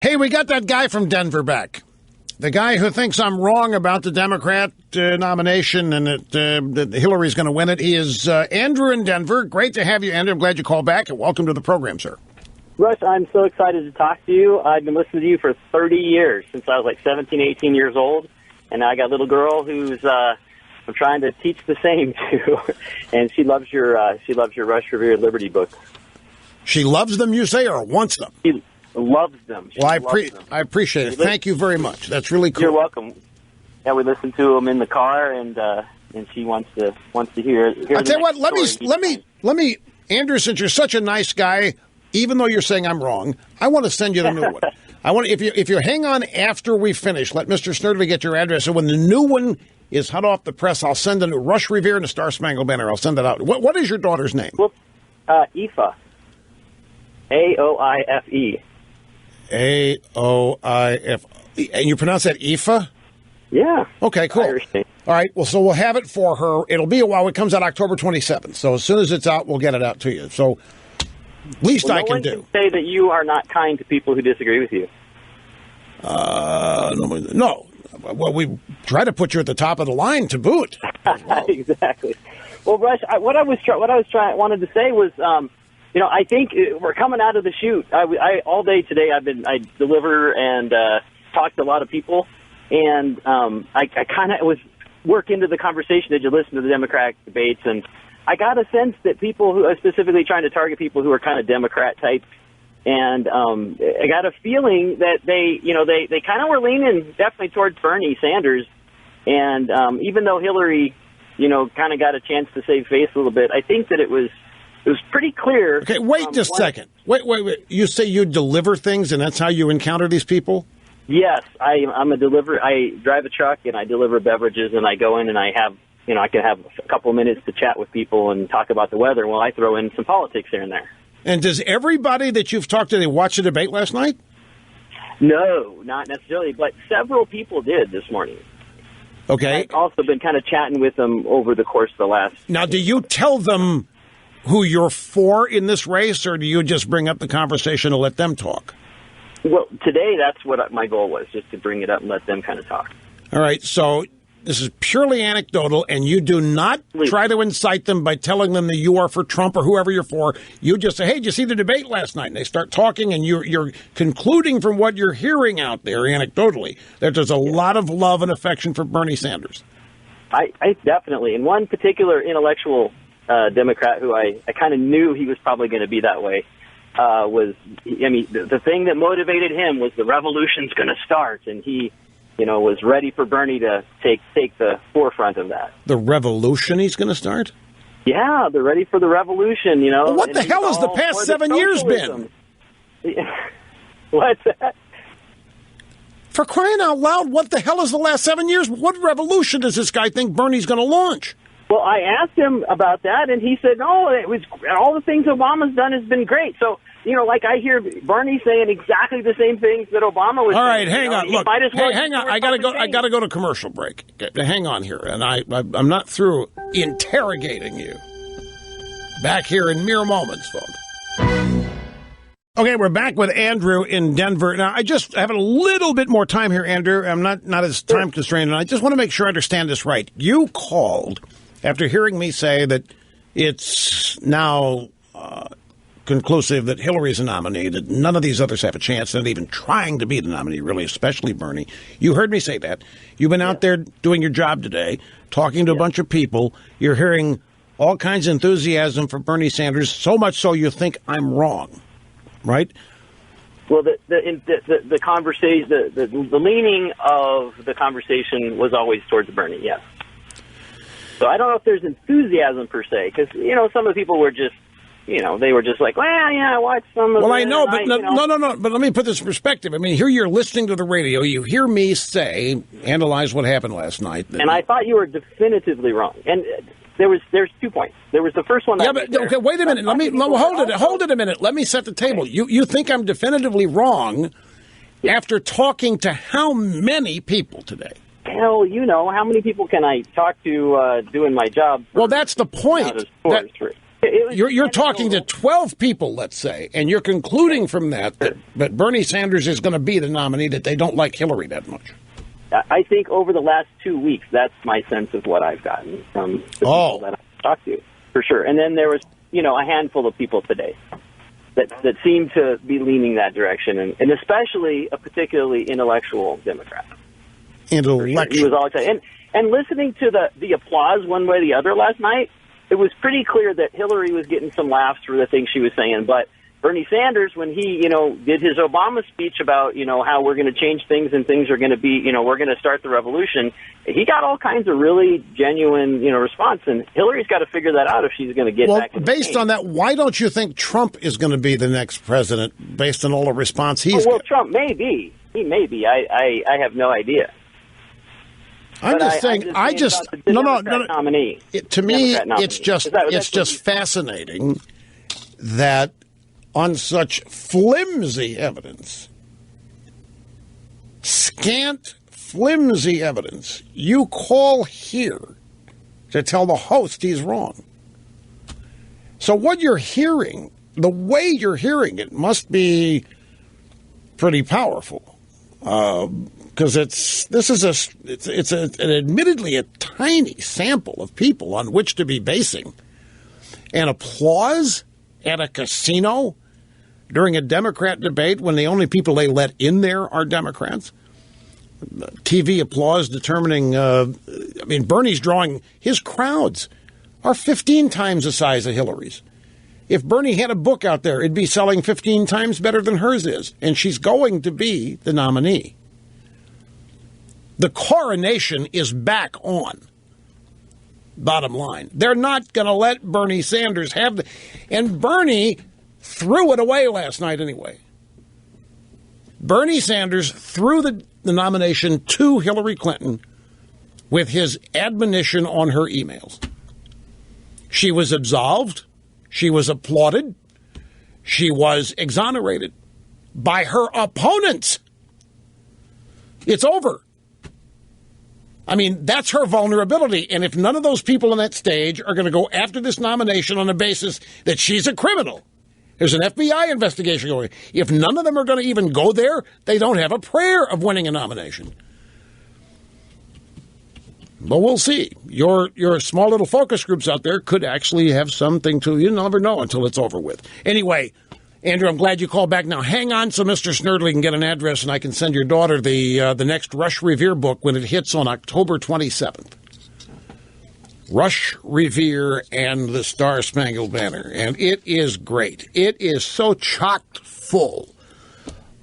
Hey, we got that guy from Denver back. The guy who thinks I'm wrong about the Democrat nomination and that Hillary's going to win it. He is Andrew in Denver. Great to have you, Andrew. I'm glad you called back, and welcome to the program, sir. Rush, I'm so excited to talk to you. I've been listening to you for 30 years, since I was like 17, 18 years old, and now I got a little girl who's I'm trying to teach the same to, and she loves your Rush Revere Liberty book. She loves them, you say, or wants them? She loves them. I appreciate it. Thank you very much. That's really cool. You're welcome. Yeah, we listen to them in the car, and she wants to hear. I'll tell you what. Let me, Andrew. Since you're such a nice guy, even though you're saying I'm wrong, I want to send you the new one. I want if you hang on after we finish, let Mr. Snerdley get your address, and when the new one is hot off the press, I'll send a new Rush Revere and a Star Spangled Banner. I'll send it out. What is your daughter's name? Well, Aoife. Aoife. Aoife. And you pronounce that Aoife? Yeah. Okay, cool. Irish name. All right, well, so we'll have it for her. It'll be a while. It comes out October 27th. So as soon as it's out, we'll get it out to you. So least I can do. No one can say that you are not kind to people who disagree with you. No. Well, we try to put you at the top of the line to boot. Well. Exactly. Well, Rush, what I wanted to say was, I think we're coming out of the chute. I all day today I deliver and talk to a lot of people, and I kind of was work into the conversation as you listen to the Democratic debates, and I got a sense that people who are specifically trying to target people who are kind of Democrat type, and I got a feeling that they kind of were leaning definitely towards Bernie Sanders, and even though Hillary, kind of got a chance to save face a little bit, I think that it was pretty clear. Okay, wait just a second. Wait. You say you deliver things, and that's how you encounter these people? Yes, I'm a deliverer. I drive a truck, and I deliver beverages, and I go in, and I have, I can have a couple of minutes to chat with people and talk about the weather while I throw in some politics here and there. And does everybody that you've talked to, they watch the debate last night? No, not necessarily, but several people did this morning. Okay. I've also been kind of chatting with them over the course of the last... Now, do you tell them who you're for in this race, or do you just bring up the conversation and let them talk? Well, today that's what my goal was, just to bring it up and let them kind of talk. All right, so this is purely anecdotal, and you do not try to incite them by telling them that you are for Trump or whoever you're for. You just say, hey, did you see the debate last night? And they start talking, and you're concluding from what you're hearing out there anecdotally that there's a lot of love and affection for Bernie Sanders. I definitely. And one particular intellectual Democrat who I kind of knew he was probably going to be that way the thing that motivated him was the revolution's going to start, and he was ready for Bernie to take the forefront of that. The revolution he's going to start? Yeah, they're ready for the revolution, Well, what the hell has the past 7 years been? What's that? For crying out loud, what the hell is the last 7 years? What revolution does this guy think Bernie's going to launch? Well, I asked him about that, and he said, no, it was all the things Obama's done has been great. So, I hear Bernie saying exactly the same things that Obama was saying. All right, hang on. Look, hang on. I got to go to commercial break. Hang on here, and I'm not through interrogating you. Back here in mere moments, folks. Okay, we're back with Andrew in Denver. Now, I just have a little bit more time here, Andrew. I'm not as time constrained, and I just want to make sure I understand this right. You called after hearing me say that it's now conclusive that Hillary's a nominee, that none of these others have a chance, not even trying to be the nominee, really, especially Bernie. You heard me say that. You've been out there doing your job today, talking to a bunch of people. You're hearing all kinds of enthusiasm for Bernie Sanders, so much so you think I'm wrong, right? Well, the conversation, the leaning of the conversation was always towards Bernie, yes. So I don't know if there's enthusiasm per se, because, some of the people were just, they were just like, well, yeah, I watched some of it. Well, I know, but no. But let me put this in perspective. I mean, here you're listening to the radio. You hear me analyze what happened last night. And I thought you were definitively wrong. And there's 2 points. There was the first one. Yeah, but okay, wait a minute. Hold it a minute. Let me set the table. Okay. You think I'm definitively wrong after talking to how many people today? Hell, how many people can I talk to doing my job? Well, that's the point. You're talking to 12 people, let's say, and you're concluding from that Bernie Sanders is going to be the nominee, that they don't like Hillary that much. I think over the last 2 weeks, that's my sense of what I've gotten from the people that I've talked to, for sure. And then there was, a handful of people today that seemed to be leaning that direction, and especially a particularly intellectual Democrat. Intellectual. Sure. He was all excited. And listening to the applause one way or the other last night, it was pretty clear that Hillary was getting some laughs for the things she was saying, but Bernie Sanders, when he, did his Obama speech about, how we're going to change things and things are going to be, we're going to start the revolution, he got all kinds of really genuine, response. And Hillary's got to figure that out if she's going to get back. Well, based on that, why don't you think Trump is going to be the next president based on all the response he's got? Trump may be. He may be. I have no idea. I'm just saying. Nominee. To me, it's just fascinating that on such flimsy evidence, scant, flimsy evidence, you call here to tell the host he's wrong. So what you're hearing, the way you're hearing it, must be pretty powerful. Because it's an admittedly a tiny sample of people on which to be basing an applause at a casino during a Democrat debate when the only people they let in there are Democrats. TV applause determining, Bernie's drawing, his crowds are 15 times the size of Hillary's. If Bernie had a book out there, it'd be selling 15 times better than hers is, and she's going to be the nominee. The coronation is back on. Bottom line. They're not going to let Bernie Sanders have the... And Bernie threw it away last night anyway. Bernie Sanders threw the nomination to Hillary Clinton with his admonition on her emails. She was absolved. She was applauded. She was exonerated by her opponents. It's over. That's her vulnerability. And if none of those people on that stage are going to go after this nomination on the basis that she's a criminal, there's an FBI investigation going. If none of them are going to even go there, they don't have a prayer of winning a nomination. But we'll see. Your small little focus groups out there could actually have something to, you never know until it's over with. Anyway, Andrew, I'm glad you called back. Now, hang on so Mr. Snerdley can get an address and I can send your daughter the next Rush Revere book when it hits on October 27th. Rush Revere and the Star-Spangled Banner. And it is great. It is so chock full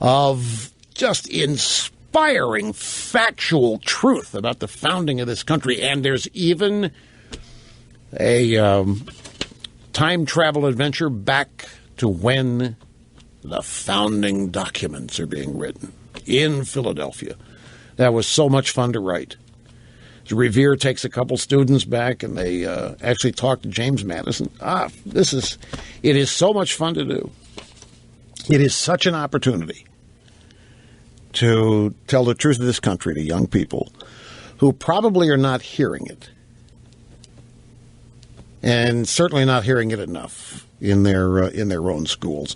of just inspiring factual truth about the founding of this country. And there's even a time travel adventure back to when the founding documents are being written in Philadelphia. That was so much fun to write. Revere takes a couple students back, and they actually talk to James Madison. It is so much fun to do. It is such an opportunity to tell the truth of this country to young people who probably are not hearing it, and certainly not hearing it enough in their own schools.